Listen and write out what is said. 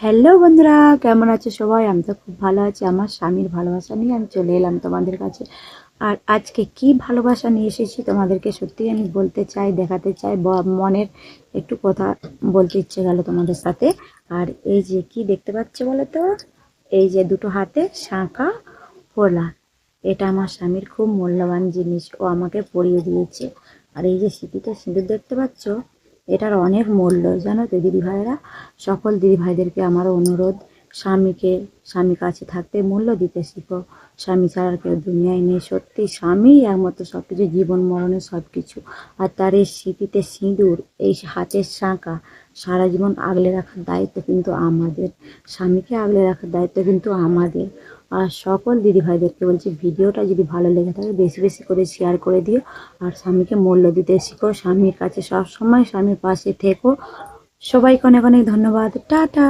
Hello বন্ধুরা, কেমন আছো সবাই? আমি তো খুব ভালো আছি। আমার স্বামীর ভালোবাসা নিয়ে আমি চলে এলাম তোমাদের কাছে। আর আজকে কি ভালোবাসা নিয়ে এসেছি তোমাদেরকে সত্যি আমি বলতে চাই, দেখাতে চাই, মনের একটু কথা বলতে ইচ্ছে গেল তোমাদের সাথে। আর এই যে কি দেখতে পাচ্ছ বলো তো, এই যে দুটো হাতে শাঁখা পলা, এটা আমার স্বামীর খুব মূল্যবান জিনিস, ও আমাকে পরিয়ে দিয়েছে। আর এই যে সিঁথিতে সিঁদুর দেখতে পাচ্ছ, এটার অনেক মূল্য, জানো তো দিদি ভাইরা। সকল দিদি ভাইদেরকে আমার অনুরোধ, স্বামী কাছে থাকতে মূল্য দিতে শিখো। স্বামী ছাড়া আর কেউ দুনিয়ায় নেই, সত্যি স্বামী একমাত্র সব কিছু, জীবন মরণের সব কিছু। আর তার এই স্মৃতিতে সিঁদুর, এই হাতের শাঁখা, সারা জীবন আগলে রাখার দায়িত্ব কিন্তু আমাদের। স্বামীকে আগলে রাখার দায়িত্ব কিন্তু আমাদের। আর সকল দিদি ভাইদেরকে বলছি, ভিডিওটা যদি ভালো লেগে থাকে বেশি বেশি করে শেয়ার করে দিও। আর স্বামীকে মূল্য দিতে শিখো, স্বামীর কাছে সব সময় স্বামীর পাশে থেকো। সবাইকে অনেক অনেক ধন্যবাদ, টাটা।